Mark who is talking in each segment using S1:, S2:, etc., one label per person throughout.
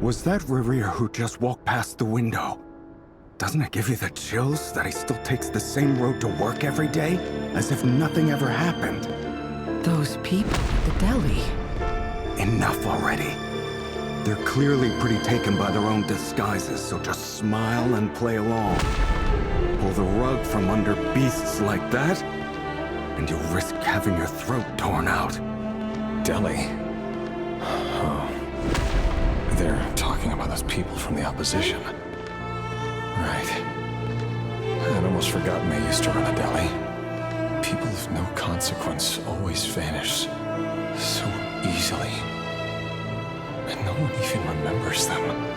S1: Was that Rerir who just walked past the window? Doesn't it give you the chills that he still takes the same road to work every day, as if nothing ever happened?
S2: Those people at the deli.
S1: Enough already. They're clearly pretty taken by their own disguises, so just smile and play along. Pull the rug from under beasts like that, and you'll risk having your throat torn out.
S3: Deli? Oh. They're talking about those people from the opposition. Right. I'd almost forgotten they used to run a deli. People of no consequence always vanish so easily. And no one even remembers them.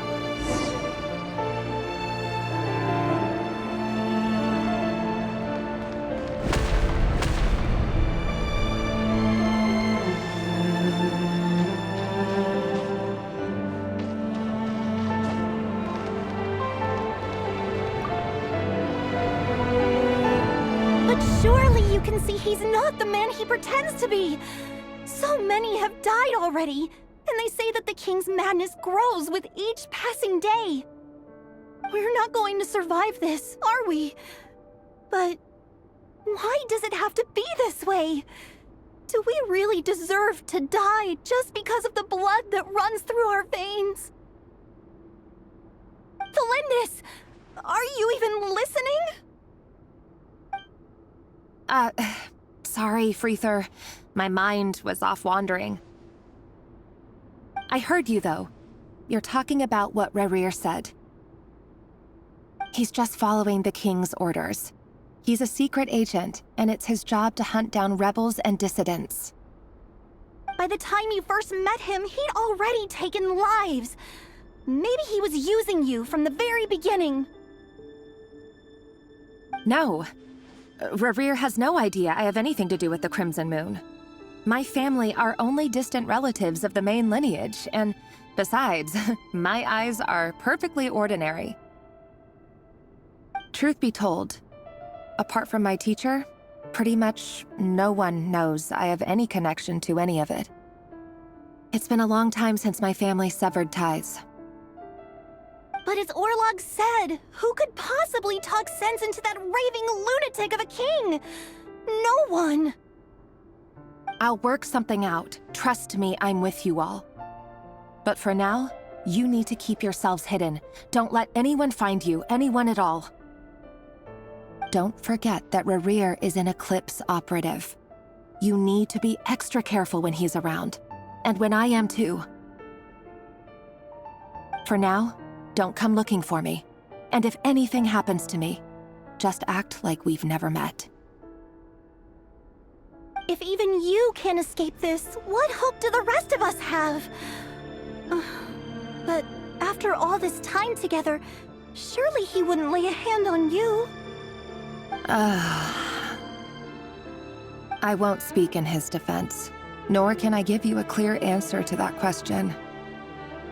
S4: Surely you can see he's not the man he pretends to be! So many have died already, and they say that the king's madness grows with each passing day. We're not going to survive this, are we? But why does it have to be this way? Do we really deserve to die just because of the blood that runs through our veins? Felindis, are you even listening?
S5: Sorry, Freether. My mind was off wandering. I heard you, though. You're talking about what Rerir said. He's just following the king's orders. He's a secret agent, and it's his job to hunt down rebels and dissidents.
S4: By the time you first met him, he'd already taken lives. Maybe he was using you from the very beginning.
S5: No. Rerir has no idea I have anything to do with the Crimson Moon. My family are only distant relatives of the main lineage, and besides, my eyes are perfectly ordinary. Truth be told, apart from my teacher, pretty much no one knows I have any connection to any of it. It's been a long time since my family severed ties.
S4: But as Orlog said, who could possibly talk sense into that raving lunatic of a king? No one.
S5: I'll work something out. Trust me, I'm with you all. But for now, you need to keep yourselves hidden. Don't let anyone find you, anyone at all. Don't forget that Rerir is an Eclipse operative. You need to be extra careful when he's around. And when I am too. For now, don't come looking for me. And if anything happens to me, just act like we've never met.
S4: If even you can't escape this, what hope do the rest of us have? But after all this time together, surely he wouldn't lay a hand on you.
S5: I won't speak in his defense, nor can I give you a clear answer to that question.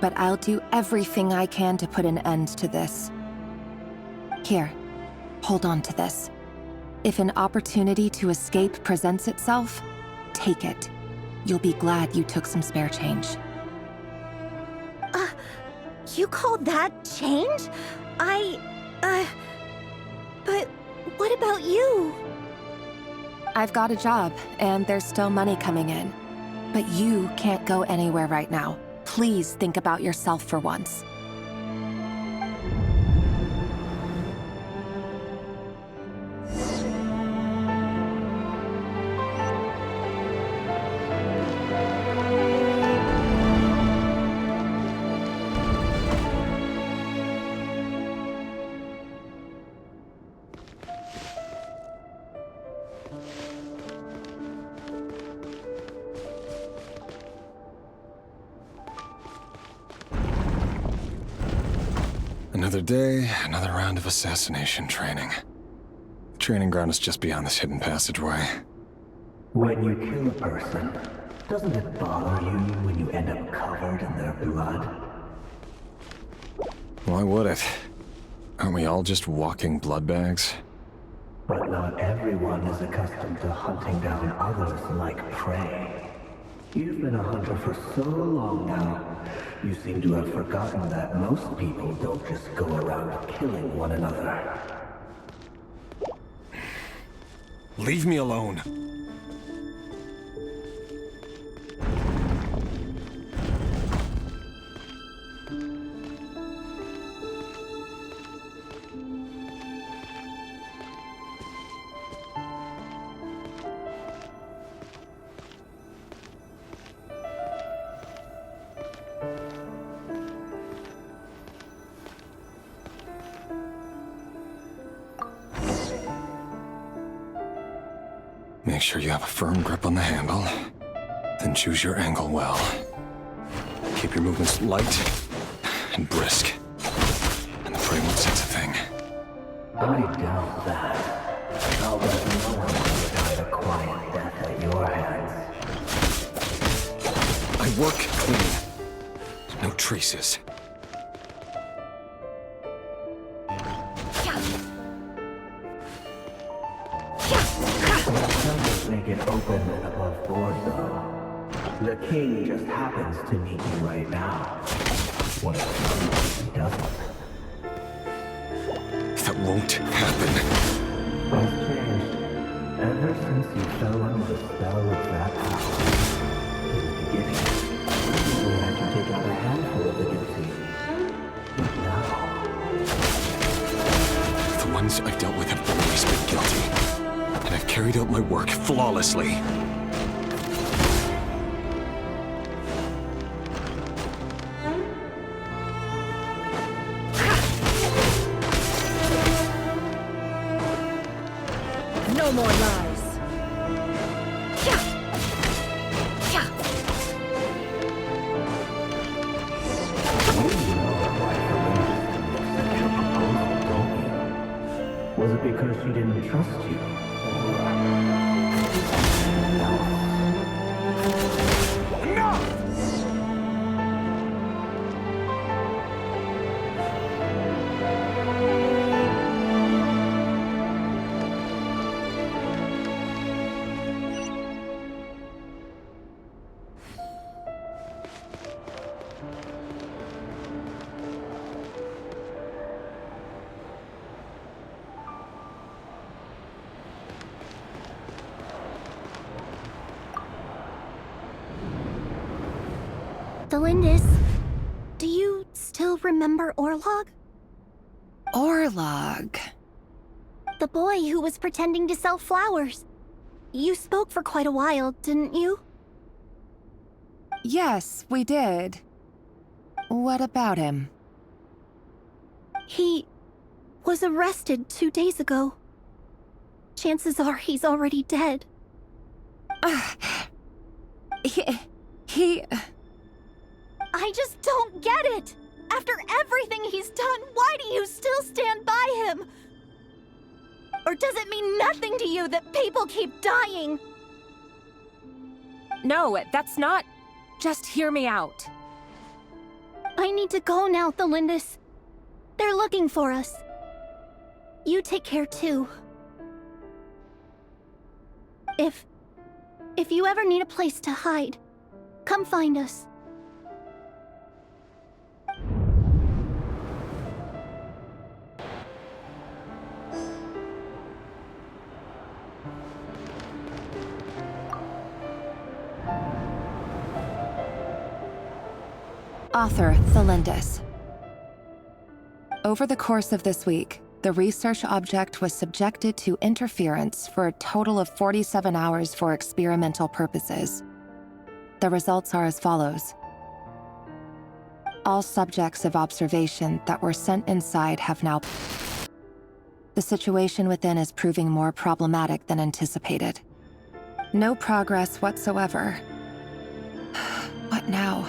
S5: But I'll do everything I can to put an end to this. Here, hold on to this. If an opportunity to escape presents itself, take it. You'll be glad you took some spare change.
S4: You call that change? But what about you?
S5: I've got a job, and there's still money coming in. But you can't go anywhere right now. Please think about yourself for once.
S3: Another day, another round of assassination training. The training ground is just beyond this hidden passageway.
S6: When you kill a person, doesn't it bother you when you end up covered in their blood?
S3: Why would it? Aren't we all just walking blood bags?
S6: But not everyone is accustomed to hunting down others like prey. You've been a hunter for so long now. You seem to have forgotten that most people don't just go around killing one another.
S3: Leave me alone. Make sure you have a firm grip on the handle, then choose your angle well. Keep your movements light and brisk, and the prey won't sense a thing.
S6: I doubt that. I'll bet no one will die a quiet death at your hands.
S3: I work clean. No traces.
S6: Make it open and above board, though. The king just happens to meet you right now. What if he doesn't?
S3: That won't happen.
S6: What's changed? Ever since you fell under the spell of that house. In the beginning, we had you take out a handful of the guilty. But now...
S3: The ones I've dealt with have always been guilty. And I've carried out my work flawlessly.
S2: No more lies.
S6: Was it because she didn't trust you?
S4: Delindis, do you still remember Orlog?
S5: Orlog.
S4: The boy who was pretending to sell flowers. You spoke for quite a while, didn't you?
S5: Yes, we did. What about him?
S4: He was arrested 2 days ago. Chances are he's already dead.
S5: He...
S4: I just don't get it! After everything he's done, why do you still stand by him? Or does it mean nothing to you that people keep dying?
S5: No, that's not... Just hear me out.
S4: I need to go now, Thelindis. They're looking for us. You take care too. If you ever need a place to hide, come find us.
S5: Author Thelindis. Over the course of this week, the research object was subjected to interference for a total of 47 hours for experimental purposes. The results are as follows. All subjects of observation that were sent inside have now... The situation within is proving more problematic than anticipated. No progress whatsoever. What now?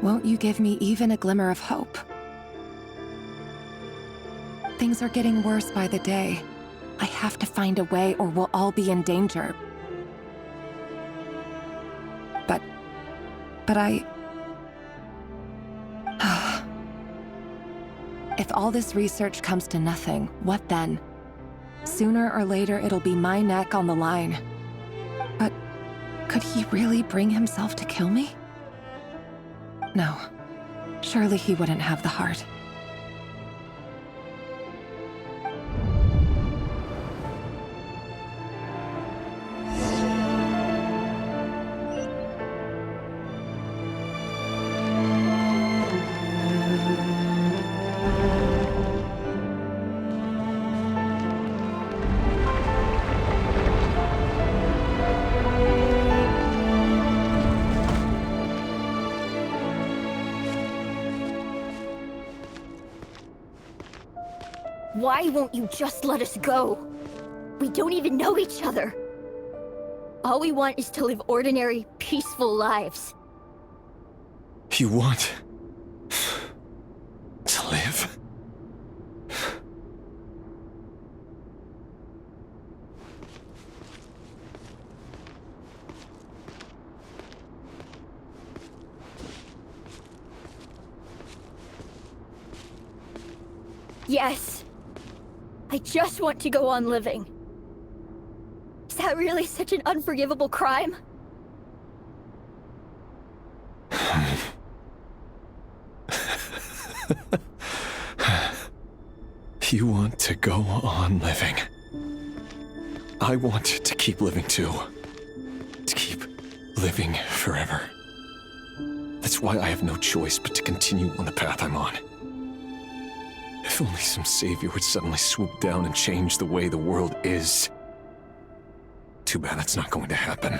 S5: Won't you give me even a glimmer of hope? Things are getting worse by the day. I have to find a way or we'll all be in danger. But I... If all this research comes to nothing, what then? Sooner or later, it'll be my neck on the line. Could he really bring himself to kill me? No. Surely he wouldn't have the heart.
S4: Why won't you just let us go? We don't even know each other. All we want is to live ordinary, peaceful lives.
S3: You want to live?
S4: Yes. I just want to go on living. Is that really such an unforgivable crime?
S3: You want to go on living. I want to keep living too. To keep living forever. That's why I have no choice but to continue on the path I'm on. If only some savior would suddenly swoop down and change the way the world is. Too bad that's not going to happen.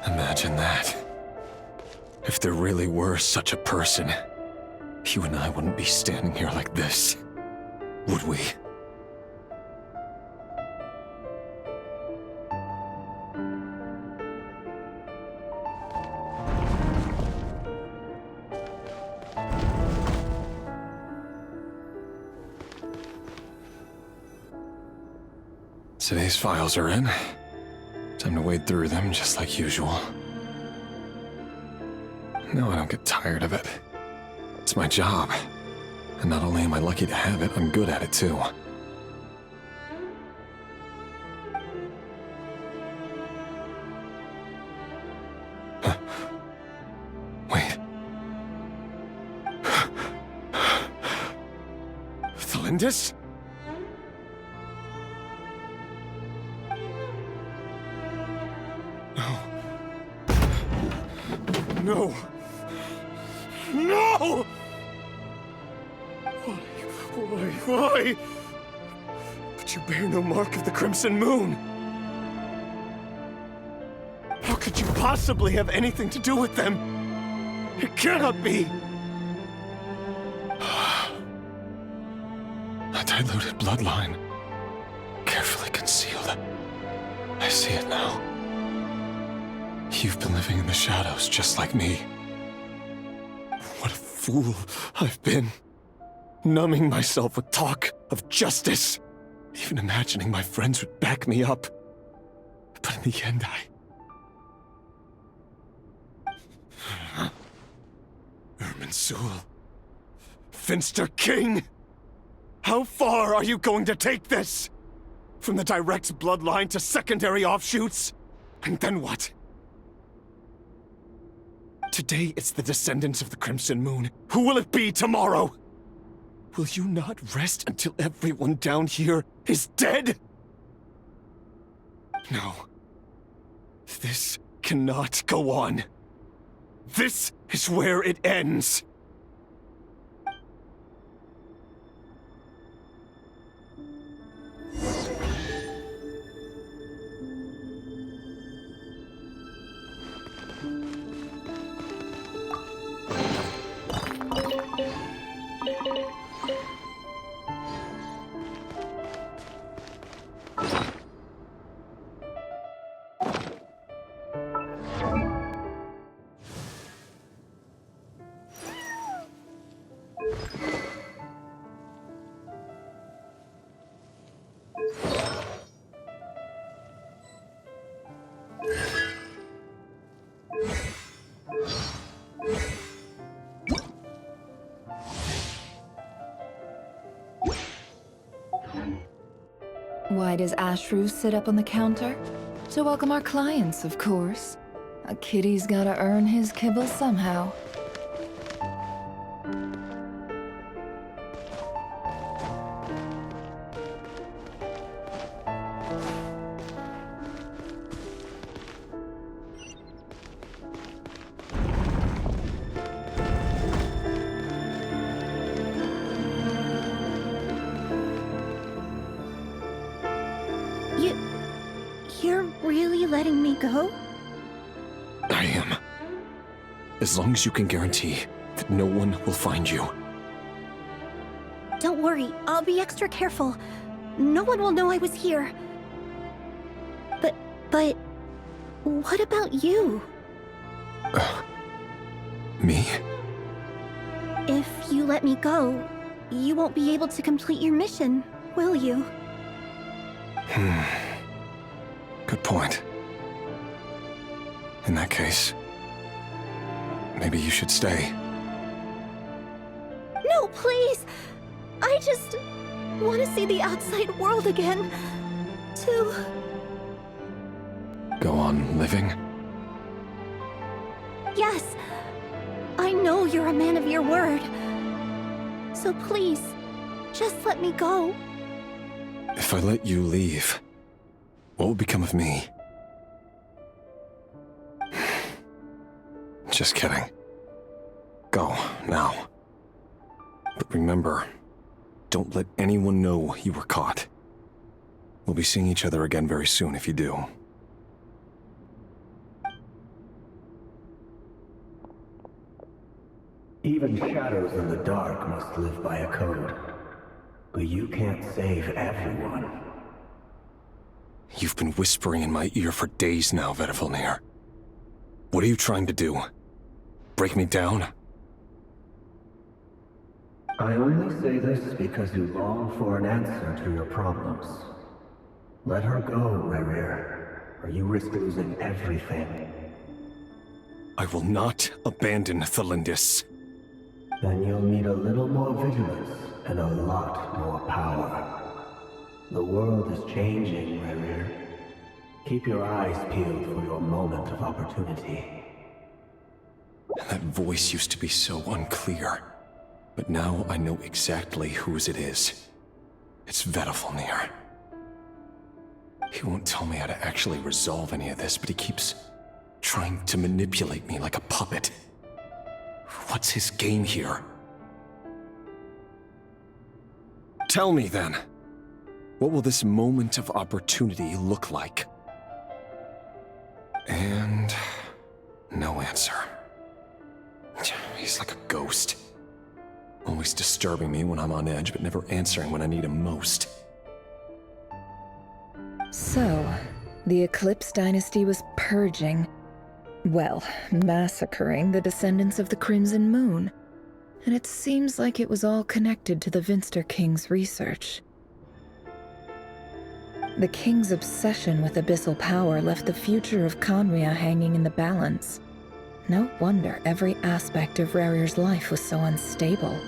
S3: Imagine that. If there really were such a person, you and I wouldn't be standing here like this, would we? Today's files are in. Time to wade through them just like usual. No, I don't get tired of it. It's my job. And not only am I lucky to have it, I'm good at it too. Huh. Wait. Thalindis? No! No! Why? But you bear no mark of the Crimson Moon! How could you possibly have anything to do with them? It cannot be! A diluted bloodline. Carefully concealed. I see it now. You've been living in the shadows just like me. What a fool I've been. Numbing myself with talk of justice. Even imagining my friends would back me up. But in the end, Irminsul. Finster King! How far are you going to take this? From the direct bloodline to secondary offshoots? And then what? Today it's the descendants of the Crimson Moon. Who will it be tomorrow? Will you not rest until everyone down here is dead? No. This cannot go on. This is where it ends.
S2: Why does Ashru sit up on the counter? To welcome our clients, of course. A kitty's gotta earn his kibble somehow.
S4: You're really letting me go?
S3: I am. As long as you can guarantee that no one will find you.
S4: Don't worry, I'll be extra careful. No one will know I was here. But what about you?
S3: Me?
S4: If you let me go, you won't be able to complete your mission, will you?
S3: Good point. In that case, maybe you should stay.
S4: No, please! I just want to see the outside world again. To...
S3: Go on living?
S4: Yes. I know you're a man of your word. So please, just let me go.
S3: If I let you leave, what will become of me? Just kidding. Go, now. But remember, don't let anyone know you were caught. We'll be seeing each other again very soon if you do.
S6: Even shadows in the dark must live by a code. But you can't save everyone.
S3: You've been whispering in my ear for days now, Vedifilnir. What are you trying to do? Break me down?
S6: I only say this because you long for an answer to your problems. Let her go, Rerir, or you risk losing everything.
S3: I will not abandon Thelindis.
S6: Then you'll need a little more vigilance and a lot more power. The world is changing, Rerir. Keep your eyes peeled for your moment of opportunity.
S3: That voice used to be so unclear. But now I know exactly whose it is. It's Vedifilnir. He won't tell me how to actually resolve any of this, but he keeps trying to manipulate me like a puppet. What's his game here? Tell me then. What will this moment of opportunity look like? And no answer. He's like a ghost. Always disturbing me when I'm on edge, but never answering when I need him most.
S2: So, the Eclipse Dynasty was purging, well, massacring the descendants of the Crimson Moon. And it seems like it was all connected to the Vinster King's research. The King's obsession with abyssal power left the future of Conria hanging in the balance. No wonder every aspect of Rerir's life was so unstable.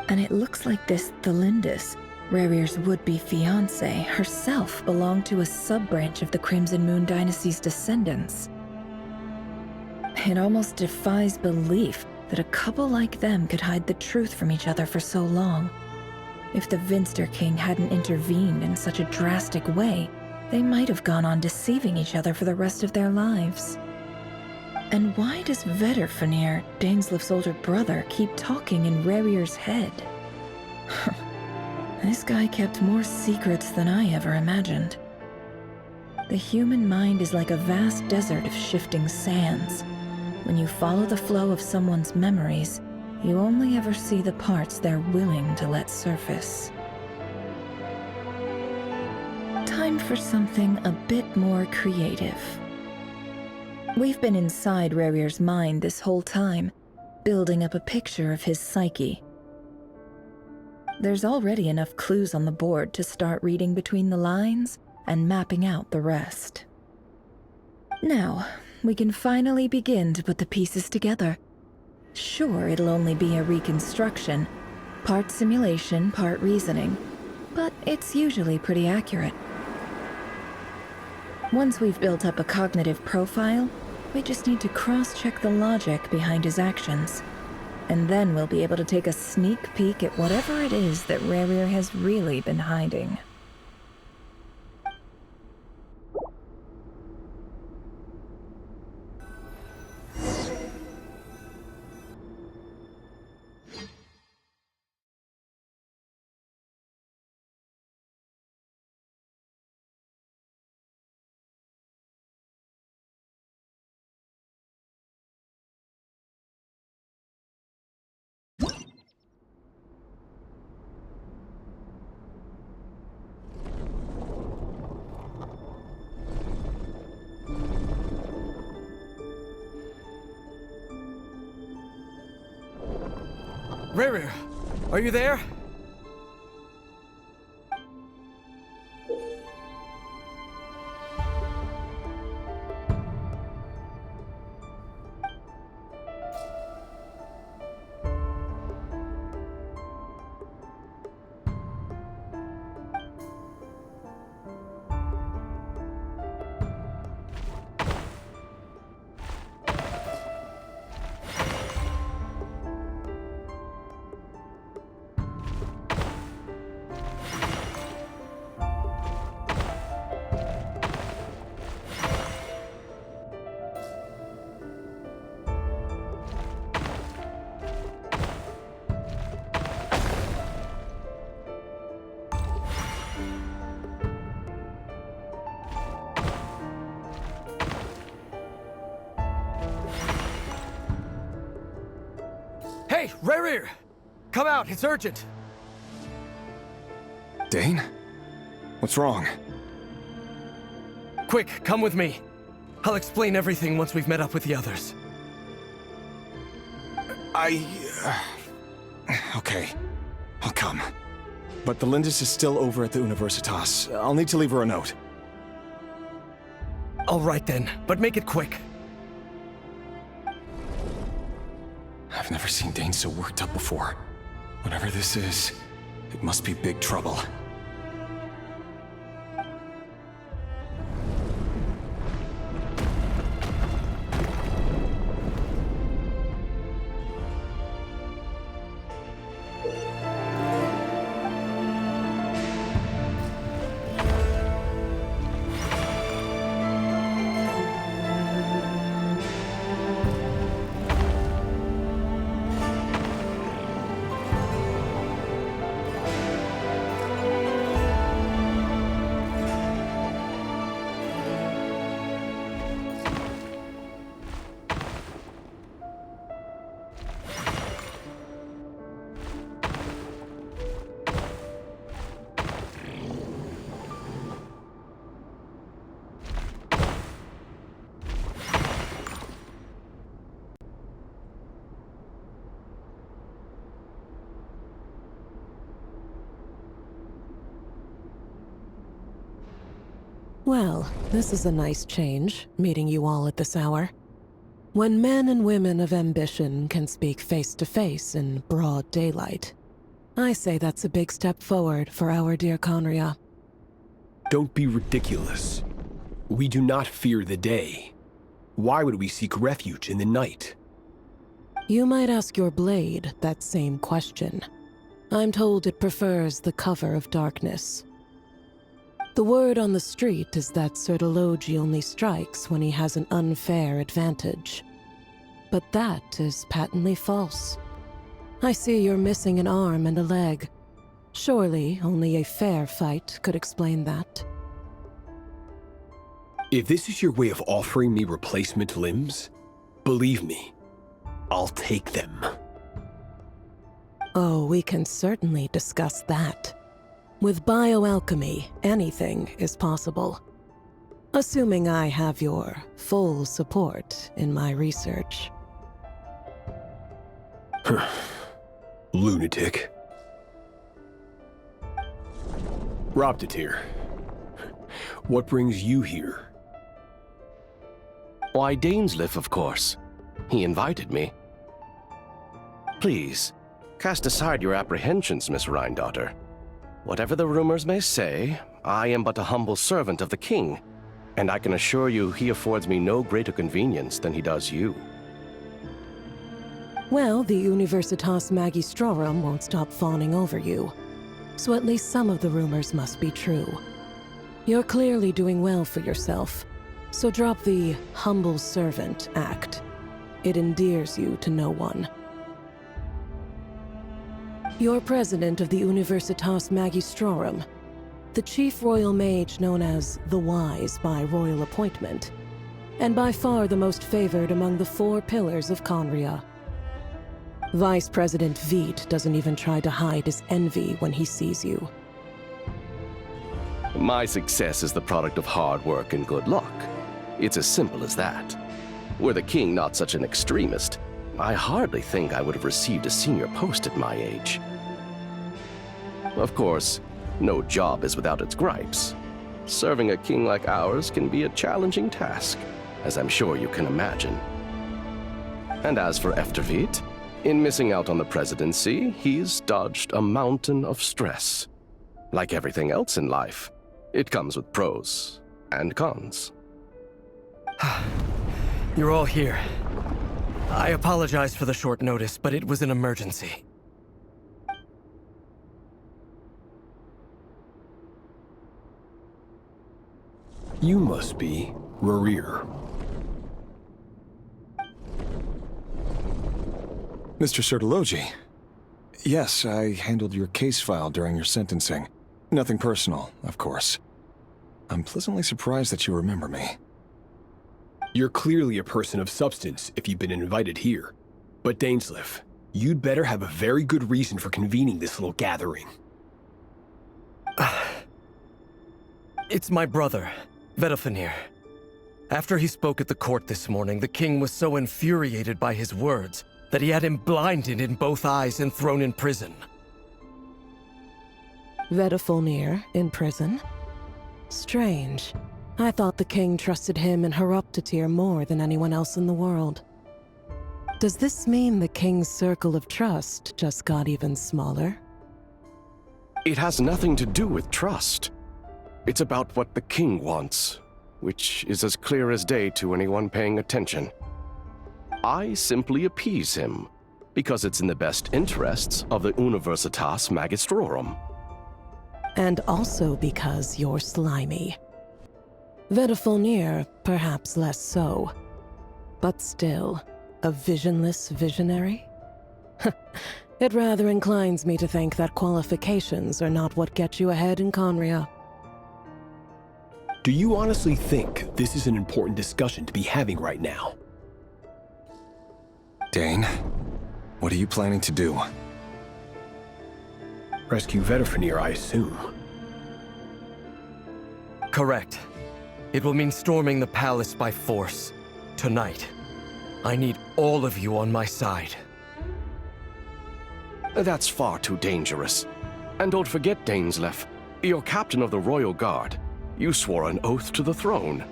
S2: And it looks like this Thelindis, Rerir's would-be fiancé, herself belonged to a sub-branch of the Crimson Moon Dynasty's descendants. It almost defies belief that a couple like them could hide the truth from each other for so long. If the Vinster King hadn't intervened in such a drastic way, they might have gone on deceiving each other for the rest of their lives. And why does Vedifilnir, Daneslif's older brother, keep talking in Rerir's head? This guy kept more secrets than I ever imagined. The human mind is like a vast desert of shifting sands. When you follow the flow of someone's memories, you only ever see the parts they're willing to let surface. Time for something a bit more creative. We've been inside Rerir's mind this whole time, building up a picture of his psyche. There's already enough clues on the board to start reading between the lines and mapping out the rest. Now, we can finally begin to put the pieces together. Sure, it'll only be a reconstruction, part simulation, part reasoning, but it's usually pretty accurate. Once we've built up a cognitive profile, we just need to cross-check the logic behind his actions. And then we'll be able to take a sneak peek at whatever it is that Rerir has really been hiding.
S7: Rerir, are you there? Hey, Rerir! Come out, it's urgent!
S3: Dane? What's wrong?
S7: Quick, come with me. I'll explain everything once we've met up with the others.
S3: Okay. I'll come. But the Lindis is still over at the Universitas. I'll need to leave her a note.
S7: All right then, but make it quick.
S3: I've never seen Dane so worked up before. Whatever this is, it must be big trouble.
S8: Well, this is a nice change, meeting you all at this hour. When men and women of ambition can speak face to face in broad daylight, I say that's a big step forward for our dear Conria.
S9: Don't be ridiculous. We do not fear the day. Why would we seek refuge in the night?
S8: You might ask your blade that same question. I'm told it prefers the cover of darkness. The word on the street is that Sir Delogi only strikes when he has an unfair advantage. But that is patently false. I see you're missing an arm and a leg. Surely only a fair fight could explain that.
S9: If this is your way of offering me replacement limbs, believe me, I'll take them.
S8: Oh, we can certainly discuss that. With bioalchemy, anything is possible. Assuming I have your full support in my research.
S9: Lunatic. Robtatir, what brings you here?
S10: Why, Dainsleif, of course. He invited me. Please, cast aside your apprehensions, Miss Rhindaughter. Whatever the rumors may say, I am but a humble servant of the king, and I can assure you he affords me no greater convenience than he does you.
S8: Well, the Universitas Magistrorum won't stop fawning over you, so at least some of the rumors must be true. You're clearly doing well for yourself, so drop the humble servant act. It endears you to no one. You're president of the Universitas Magistrorum, the chief royal mage known as the Wise by royal appointment, and by far the most favored among the 4 pillars of Conria. Vice President Veet doesn't even try to hide his envy when he sees you.
S10: My success is the product of hard work and good luck. It's as simple as that. Were the king not such an extremist, I hardly think I would have received a senior post at my age. Of course, no job is without its gripes. Serving a king like ours can be a challenging task, as I'm sure you can imagine. And as for Efterveet, in missing out on the presidency, he's dodged a mountain of stress. Like everything else in life, it comes with pros and cons.
S7: You're all here. I apologize for the short notice, but it was an emergency.
S9: You must be Rarir.
S3: Mr. Sertologi. Yes, I handled your case file during your sentencing. Nothing personal, of course. I'm pleasantly surprised that you remember me.
S9: You're clearly a person of substance if you've been invited here. But Dainsleif, you'd better have a very good reason for convening this little gathering.
S7: It's my brother, Vedofenir. After he spoke at the court this morning, the king was so infuriated by his words that he had him blinded in both eyes and thrown in prison.
S8: Vedofenir in prison? Strange. I thought the king trusted him and Heroptatir more than anyone else in the world. Does this mean the king's circle of trust just got even smaller?
S10: It has nothing to do with trust. It's about what the king wants, which is as clear as day to anyone paying attention. I simply appease him, because it's in the best interests of the Universitas Magistrorum.
S8: And also because you're slimy. Vedofenir, perhaps less so. But still, a visionless visionary? It rather inclines me to think that qualifications are not what get you ahead in Conria.
S9: Do you honestly think this is an important discussion to be having right now?
S3: Dane, what are you planning to do?
S9: Rescue Vedofenir, I assume.
S7: Correct. It will mean storming the palace by force. Tonight. I need all of you on my side.
S10: That's far too dangerous. And don't forget, Dainsleif, you're captain of the Royal Guard. You swore an oath to the throne.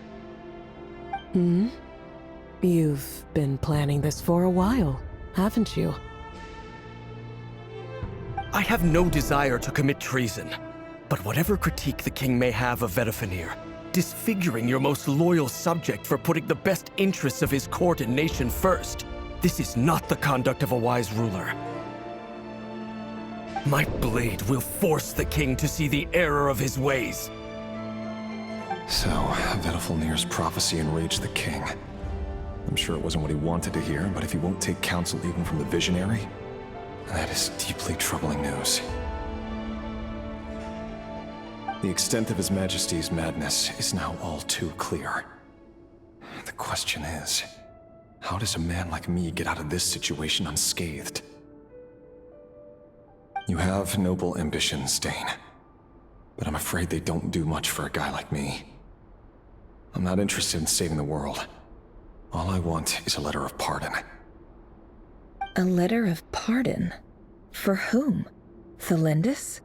S8: You've been planning this for a while, haven't you?
S7: I have no desire to commit treason. But whatever critique the king may have of Vedofenir, disfiguring your most loyal subject for putting the best interests of his court and nation first, this is not the conduct of a wise ruler. My blade will force the king to see the error of his ways.
S3: So, Vedofenir's prophecy enraged the king. I'm sure it wasn't what he wanted to hear, but if he won't take counsel even from the visionary, that is deeply troubling news. The extent of His Majesty's madness is now all too clear. The question is, how does a man like me get out of this situation unscathed? You have noble ambitions, Dane, but I'm afraid they don't do much for a guy like me. I'm not interested in saving the world. All I want is a letter of pardon.
S2: A letter of pardon? For whom? Thelindis?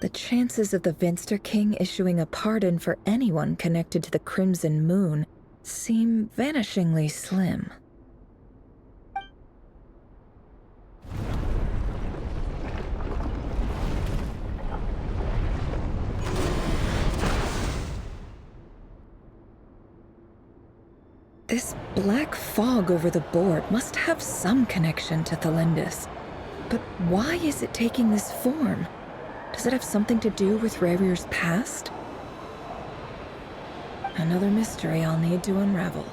S2: The chances of the Venster King issuing a pardon for anyone connected to the Crimson Moon seem vanishingly slim. This black fog over the board must have some connection to Thelindis. But why is it taking this form? Does it have something to do with Rerir's past? Another mystery I'll need to unravel.